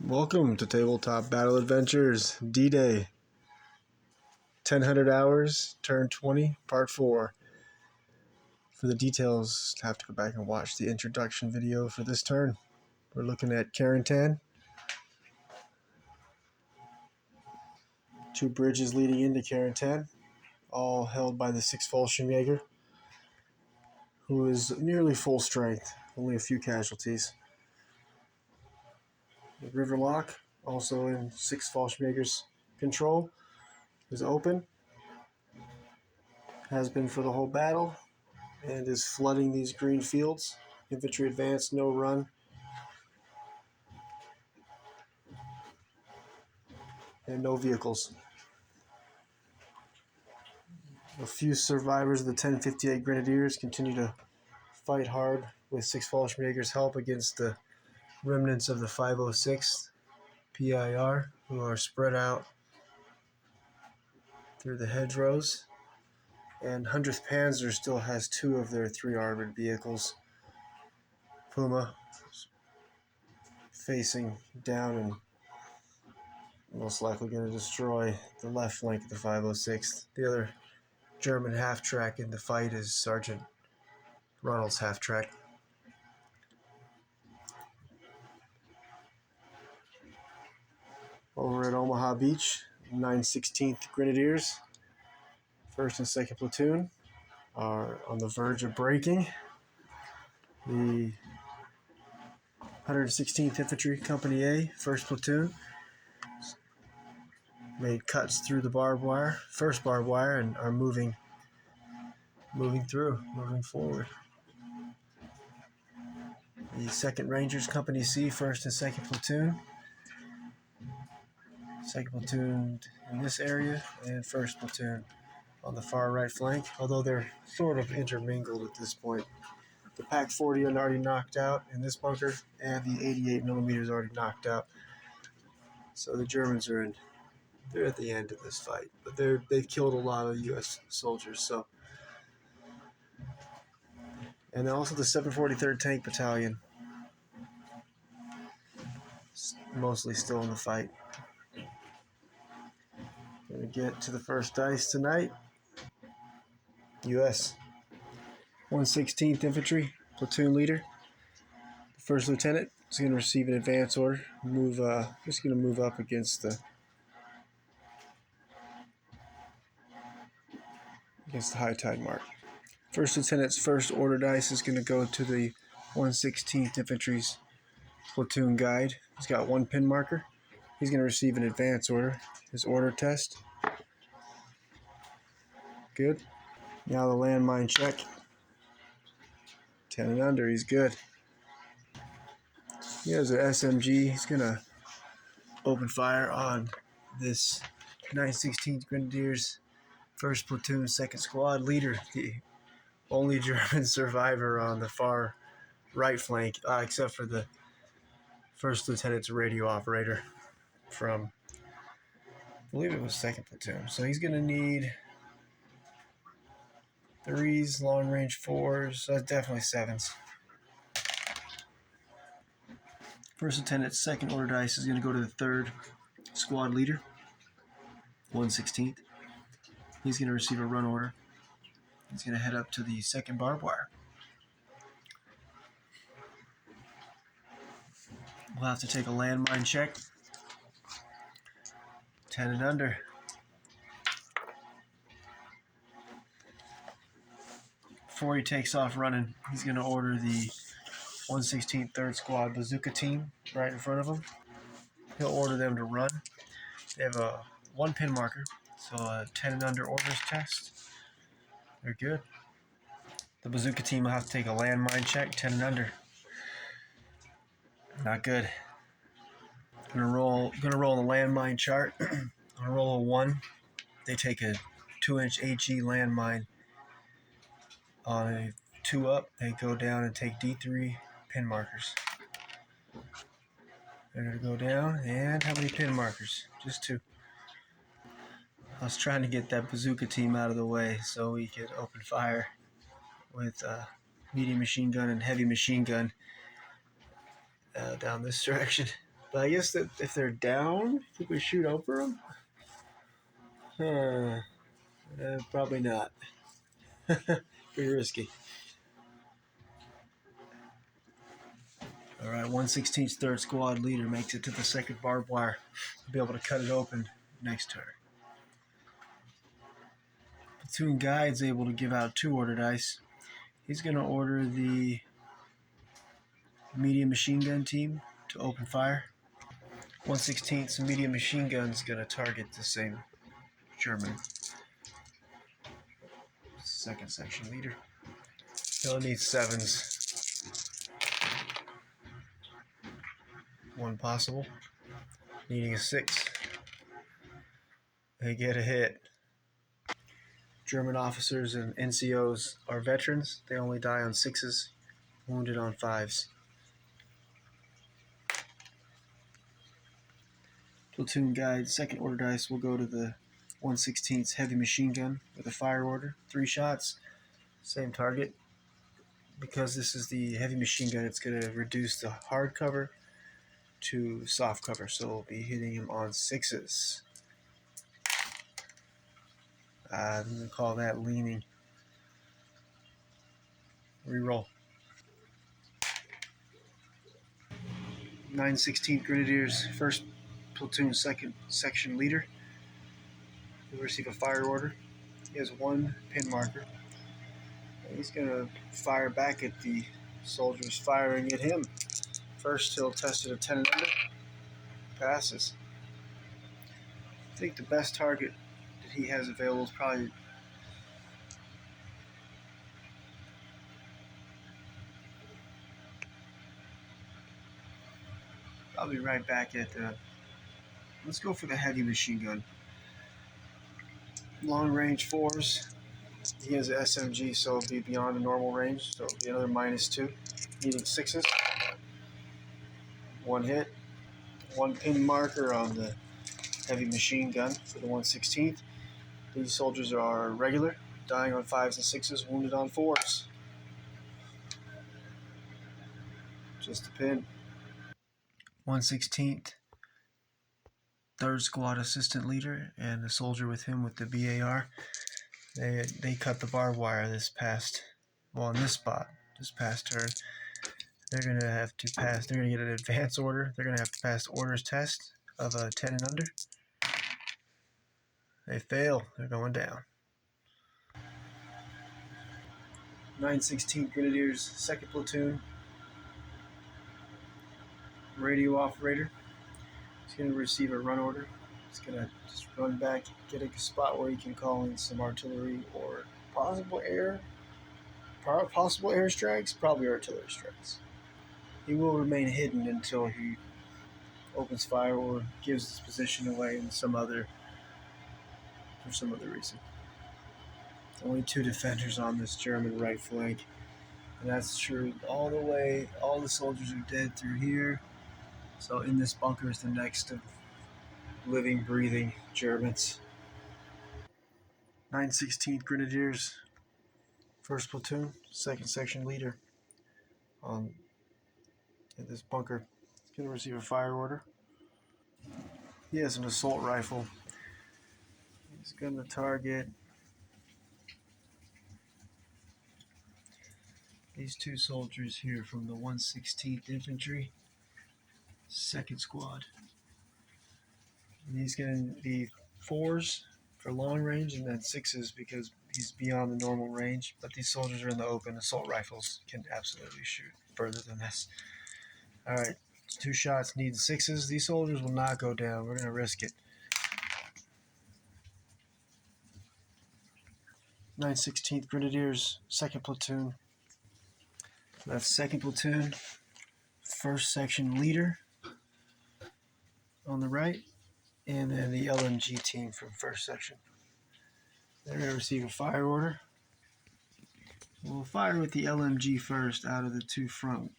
Welcome to Tabletop Battle Adventures D-Day 1000 hours, turn 20, part 4. For the details, have to go back and watch the introduction video for this turn. We're looking at Carentan. 2 bridges leading into Carentan, all held by the 6th Fallschirmjäger, who is nearly full strength, only a few casualties. The river lock, also in 6th Fallschirmjäger's control, is open. Has been for the whole battle, and is flooding these green fields. Infantry advance, no run. And no vehicles. A few survivors of the 1058 Grenadiers continue to fight hard with 6 Fallschirmjäger's help against the remnants of the 506 PIR, who are spread out through the hedgerows. And 100th Panzer still has 2 of their 3 armored vehicles. Puma facing down and most likely going to destroy the left flank of the 506. The other German half-track in the fight is Sergeant Ronald's half-track. Over at Omaha Beach, 916th Grenadiers, 1st and 2nd Platoon, are on the verge of breaking. The 116th Infantry Company A, 1st Platoon, made cuts through the barbed wire, first barbed wire, and are moving forward. The 2nd Rangers Company C, 1st and 2nd Platoon. 2nd Platoon in this area, and 1st Platoon on the far right flank, although they're sort of intermingled at this point. The Pak-40 are already knocked out in this bunker, and the 88mm is already knocked out. So the Germans they're at the end of this fight, but they've killed a lot of U.S. soldiers. So, and also the 743rd Tank Battalion, mostly still in the fight. Gonna get to the first dice tonight. U.S. 116th Infantry Platoon Leader. The First Lieutenant is going to receive an advance order. Just going to move up against the high tide mark. First Lieutenant's first order dice is going to go to the 116th Infantry's Platoon Guide. He's got 1 pin marker. He's going to receive an advance order. His order test. Good. Now the landmine check. 10 and under, he's good. He has an SMG. He's going to open fire on this 916th Grenadiers 1st Platoon 2nd Squad leader, the only German survivor on the far right flank, except for the 1st Lieutenant's radio operator from, I believe it was 2nd Platoon. So he's going to need 3s, long range 4s, definitely 7s. First Lieutenant's second order dice is going to go to the 3rd Squad Leader, 116th. He's going to receive a run order. He's going to head up to the 2nd barbed wire. We'll have to take a landmine check. 10 and under. Before he takes off running, he's going to order the 116th 3rd Squad Bazooka team right in front of him. He'll order them to run. They have a 1 pin marker, so a 10 and under orders test. They're good. The Bazooka team will have to take a landmine check, 10 and under. Not good. Gonna roll the landmine chart. On roll a 1, they take a 2-inch HE landmine. On a 2 up, they go down and take D3 pin markers. They're gonna go down, and how many pin markers? Just 2. I was trying to get that Bazooka team out of the way so we could open fire with medium machine gun and heavy machine gun down this direction. But I guess that if they're down, think we shoot over them? Probably not. Pretty risky. All right, 1/16 third squad leader makes it to the second barbed wire. Be able to cut it open next turn. Platoon guide's able to give out 2 order dice. He's going to order the medium machine gun team to open fire. 1/16 medium machine gun's going to target the same German second section leader. He'll need 7s. 1 possible. Needing a 6. They get a hit. German officers and NCOs are veterans. They only die on 6s, wounded on 5s. Platoon guide, second order dice will go to the 1/16 heavy machine gun with a fire order. 3 shots, same target. Because this is the heavy machine gun, it's going to reduce the hard cover to soft cover, so we'll be hitting him on 6s. I'm going to call that leaning. Reroll. 9/16 Grenadiers, first platoon, second section leader. He'll receive a fire order. He has 1 pin marker. And he's going to fire back at the soldiers firing at him. First, he'll test it at 10 and under. Passes. I think the best target that he has available is probably right back at the... Let's go for the heavy machine gun. Long range 4s. He has an SMG, so it'll be beyond the normal range. So it'll be another -2. Needing 6s. 1 hit. 1 pin marker on the heavy machine gun for the 1/16. These soldiers are regular, dying on 5s and 6s, wounded on 4s. Just a pin. 1/16 third squad assistant leader and a soldier with him with the BAR. They cut the barbed wire this past turn. They're gonna have to pass. They're gonna get an advance order. They're gonna have to pass the orders test of a 10 and under. They fail. They're going down. 9/16 Grenadiers, second platoon, radio operator. He's going to receive a run order. He's going to just run back, get a spot where he can call in some artillery or possible air strikes, probably artillery strikes. He will remain hidden until he opens fire or gives his position away for some other reason. Only 2 defenders on this German right flank, and that's true all the way. All the soldiers are dead through here. So in this bunker is the next of living, breathing Germans. 9/16 Grenadiers, first platoon, second section leader in this bunker. He's going to receive a fire order. He has an assault rifle. He's going to target these 2 soldiers here from the 1/16th Infantry, second squad. And he's going to be 4s for long range and then 6s because he's beyond the normal range. But these soldiers are in the open. Assault rifles can absolutely shoot further than this. All right, 2 shots, need 6s. These soldiers will not go down. We're going to risk it. 9/16th Grenadiers, second platoon. That's second platoon, first section leader on the right, and then the LMG team from first section. They're going to receive a fire order. We'll fire with the LMG first out of the 2 front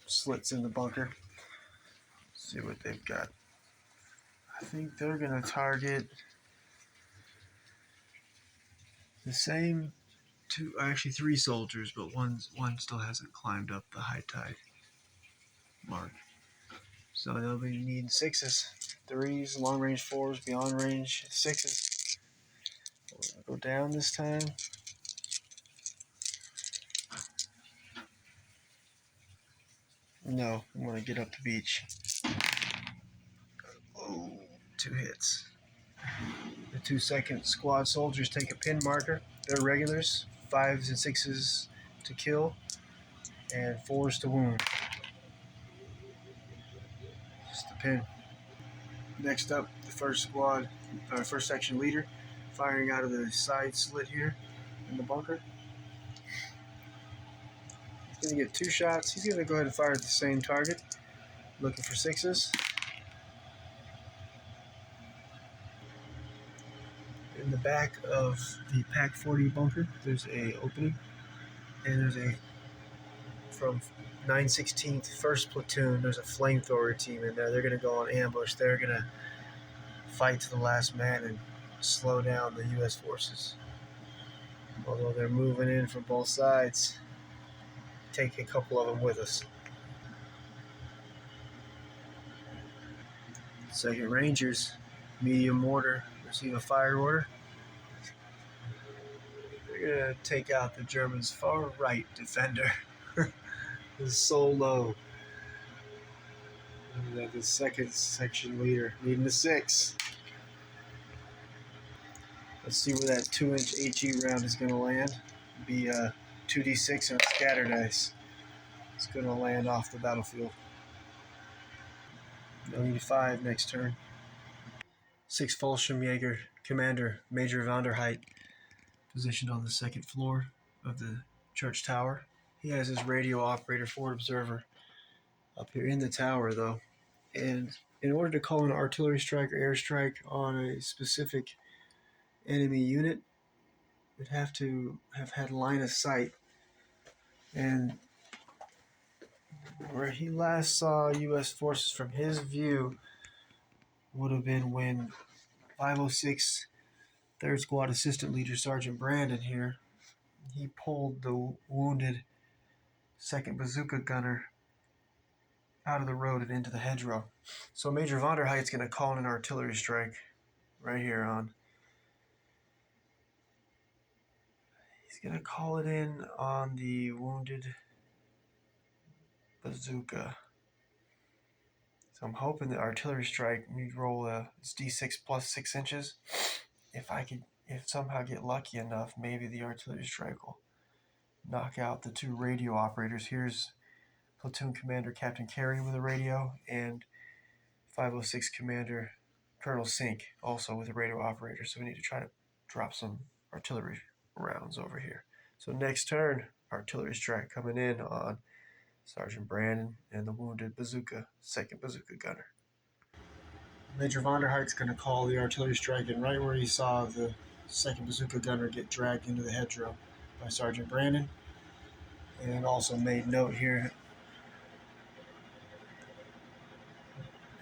slits in the bunker. See what they've got. I think they're going to target the same 3 soldiers, but one still hasn't climbed up the high tide mark. So they'll be needing 6s, 3s, long range 4s, beyond range 6s. Go down this time. No, I'm going to get up the beach. Oh, 2 hits. The 2-second squad soldiers take a pin marker. They're regulars, 5s and 6s to kill, and 4s to wound. Just the pin. Next up, the first section leader, firing out of the side slit here in the bunker. He's going to get 2 shots. He's going to go ahead and fire at the same target, looking for 6s. In the back of the Pak-40 bunker, there's a opening, and there's a from 916th 1st Platoon. There's a flamethrower team in there. They're going to go on ambush. They're going to fight to the last man and slow down the U.S. forces. Although they're moving in from both sides, take a couple of them with us. 2nd Rangers, medium mortar, receive a fire order. They're going to take out the Germans' far right defender. Is so low. And the 2nd section leader needing a 6. Let's see where that 2-inch HE round is going to land. Be a 2d6 and a scatter dice. It's going to land off the battlefield. They'll need 5 next turn. 6th Fallschirmjäger Commander Major von der Heid, positioned on the 2nd floor of the church tower. He has his radio operator forward observer up here in the tower, though. And in order to call an artillery strike or airstrike on a specific enemy unit, would have to have had line of sight. And where he last saw U.S. forces from his view would have been when 506 3rd Squad Assistant Leader Sergeant Brandon here, he pulled the wounded 2nd Bazooka Gunner out of the road and into the hedgerow. So Major von der Heid's going to call in an artillery strike right here on. He's going to call it in on the wounded bazooka. So I'm hoping the artillery strike, we roll it's D6 plus 6 inches. If somehow get lucky enough, maybe the artillery strike will knock out the 2 radio operators. Here's Platoon Commander Captain Carey with a radio, and 506 Commander Colonel Sink also with a radio operator. So we need to try to drop some artillery rounds over here. So next turn, artillery strike coming in on Sergeant Brandon and the wounded bazooka, 2nd Bazooka Gunner. Major von der Heid's going to call the artillery strike in right where he saw the 2nd Bazooka Gunner get dragged into the hedgerow by Sergeant Brandon. And also made note here,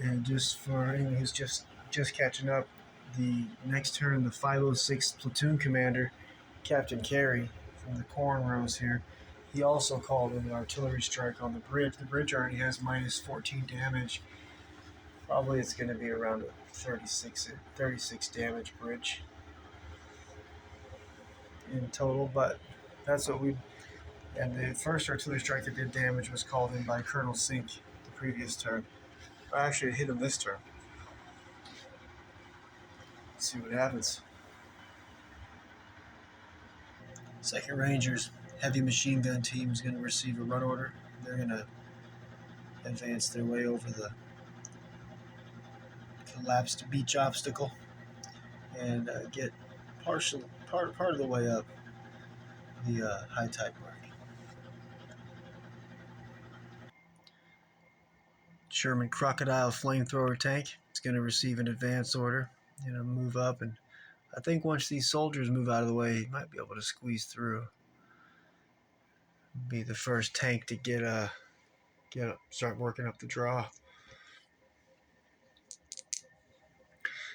and just for anyone who's just catching up, the next turn, the 506 Platoon Commander, Captain Carey from the corn rows here, he also called in an artillery strike on the bridge. The bridge already has minus 14 damage. Probably it's going to be around a 36 damage bridge in total, but that's what we. And the first artillery strike that did damage was called in by Colonel Sink the previous turn. Actually, it hit him this turn. Let's see what happens. 2nd Rangers heavy machine gun team is going to receive a run order. They're going to advance their way over the collapsed beach obstacle and get part of the way up the high tide mark. Sherman Crocodile flamethrower tank is going to receive an advance order. Move up, and I think once these soldiers move out of the way, he might be able to squeeze through. Be the first tank to start working up the draw.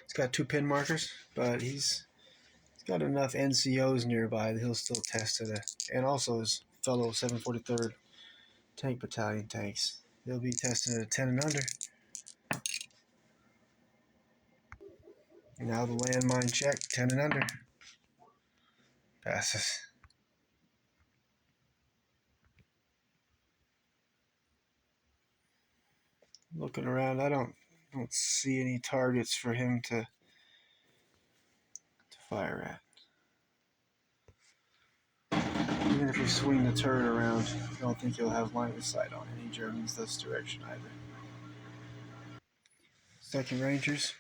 He's got 2 pin markers, but he's got enough NCOs nearby that he'll still test it. And also his fellow 743rd Tank Battalion tanks. They'll be testing at a 10 and under. Now the landmine check, 10 and under. Passes. Looking around, I don't see any targets for him to fire at. Even if we swing the turret around, I don't think he'll have line of sight on any Germans this direction either. Second Rangers.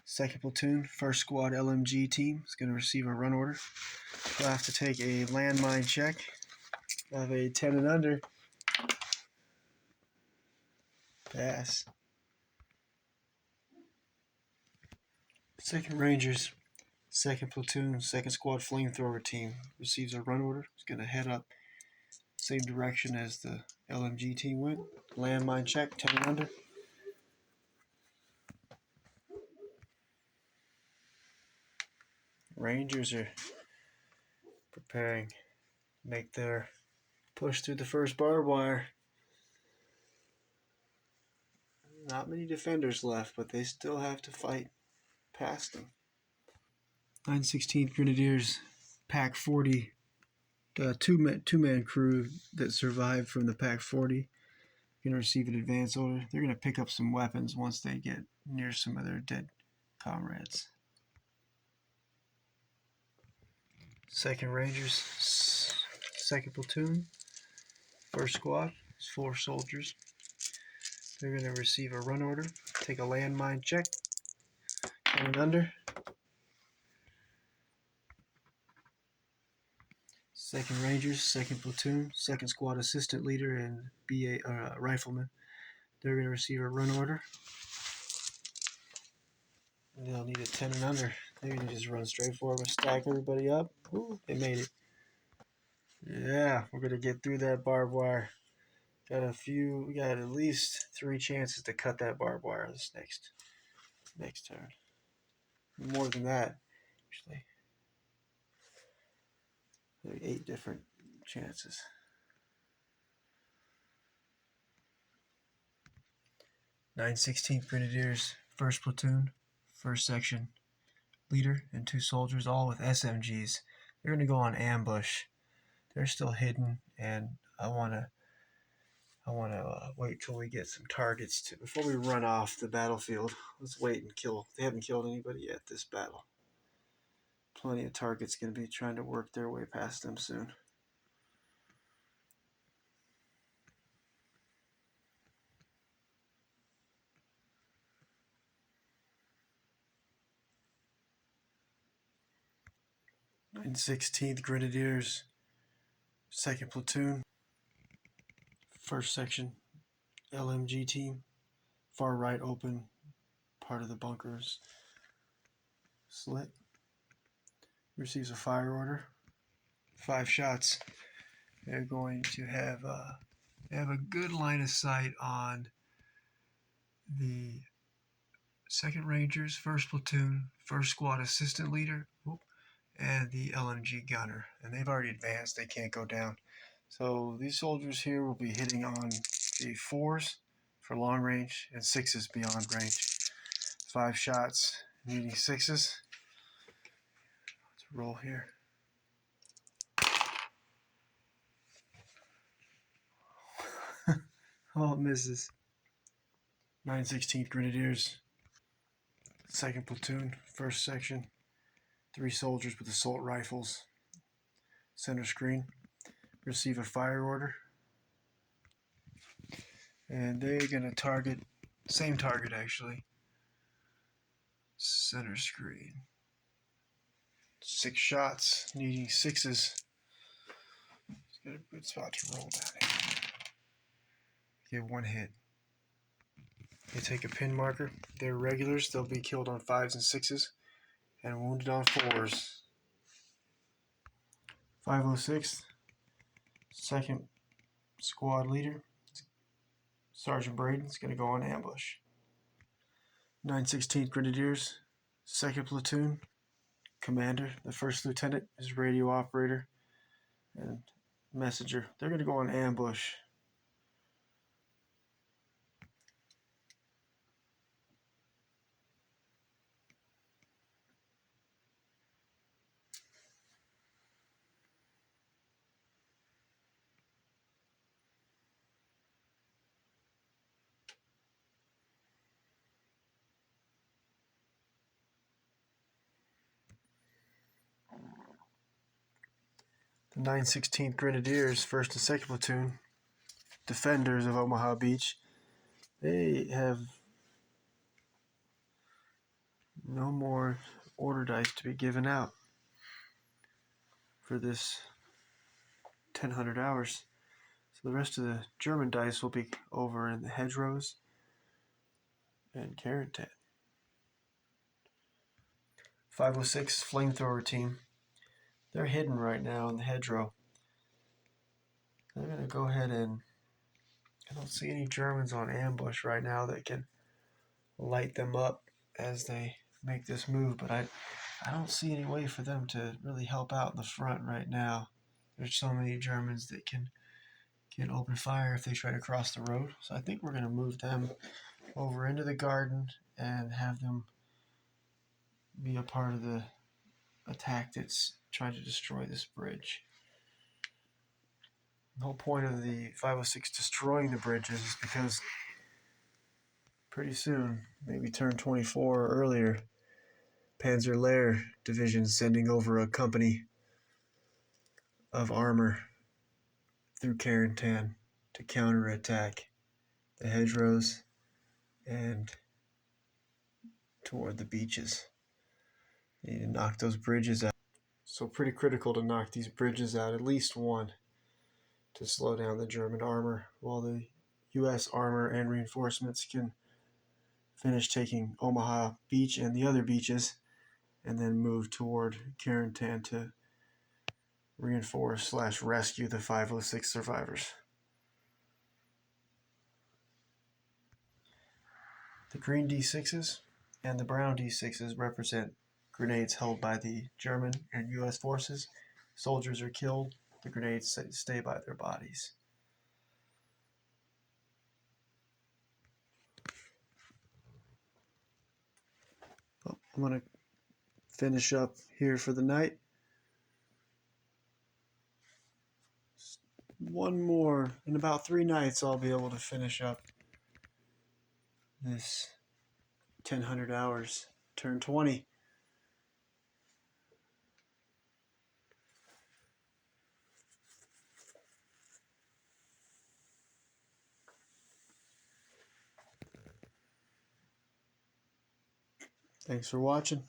Second platoon, first squad LMG team is going to receive a run order. They'll have to take a landmine check of a 10 and under. Pass. Second Rangers, second platoon, second squad flamethrower team receives a run order. It's going to head up same direction as the LMG team went. Landmine check, 10 and under. Rangers are preparing to make their push through the first barbed wire. Not many defenders left, but they still have to fight past them. 916th Grenadiers, Pack 40, two-man crew that survived from the Pack 40. Going to receive an advance order. They're going to pick up some weapons once they get near some of their dead comrades. Second Rangers, second platoon, first squad, it's 4 soldiers. They're going to receive a run order, take a landmine check, and under. Second Rangers, second platoon, second squad assistant leader and BA rifleman. They're going to receive a run order. And they'll need a 10 and under. They're going to just run straight forward, stack everybody up. Ooh, they made it. Yeah, we're going to get through that barbed wire. We got at least 3 chances to cut that barbed wire this next turn. More than that, actually. 8 different chances. 916th Grenadiers, first platoon, first section, leader, and 2 soldiers, all with SMGs. They're going to go on ambush. They're still hidden, and I want to wait till we get some targets before we run off the battlefield. Let's wait and kill. They haven't killed anybody yet this battle. Plenty of targets going to be trying to work their way past them soon. And 16th Grenadiers, second platoon, first section, LMG team, far right open part of the bunkers slit. Receives a fire order. 5 shots. They're going to have a good line of sight on the second Rangers, first platoon, first squad assistant leader, and the LMG gunner. And they've already advanced. They can't go down. So these soldiers here will be hitting on the 4s for long range and 6s beyond range. 5 shots, needing 6s. Let's roll here. Oh, it misses. 916th Grenadiers, second platoon, first section, 3 soldiers with assault rifles. Center screen. Receive a fire order. And they're going to target, same target actually. Center screen. 6 shots, needing 6s. It's got a good spot to roll down here. Get 1 hit. They take a pin marker. They're regulars. They'll be killed on 5s and 6s and wounded on 4s. 506th, second squad leader, Sergeant Braden's going to go on ambush. 916th Grenadiers, second platoon, commander, the first lieutenant, is radio operator and messenger. They're going to go on ambush. The 916th Grenadiers, 1st and 2nd Platoon, defenders of Omaha Beach, they have no more order dice to be given out for this 1000 hours. So the rest of the German dice will be over in the hedgerows and Carentan. 506 flamethrower team. They're hidden right now in the hedgerow. I'm going to go ahead and I don't see any Germans on ambush right now that can light them up as they make this move, but I don't see any way for them to really help out in the front right now. There's so many Germans that can open fire if they try to cross the road. So I think we're going to move them over into the garden and have them be a part of the attack that's trying to destroy this bridge. The whole point of the 506 destroying the bridges is because pretty soon, maybe turn 24 or earlier, Panzer Lehr Division sending over a company of armor through Carentan to counterattack the hedgerows and toward the beaches. You need to knock those bridges out. So pretty critical to knock these bridges out, at least one, to slow down the German armor while the U.S. armor and reinforcements can finish taking Omaha Beach and the other beaches and then move toward Carentan to reinforce/rescue the 506 survivors. The green D6s and the brown D6s represent grenades held by the German and U.S. forces. Soldiers are killed, the grenades stay by their bodies. Well, I'm going to finish up here for the night. One more. In about 3 nights, I'll be able to finish up this 1000 hours, turn 20. Thanks for watching.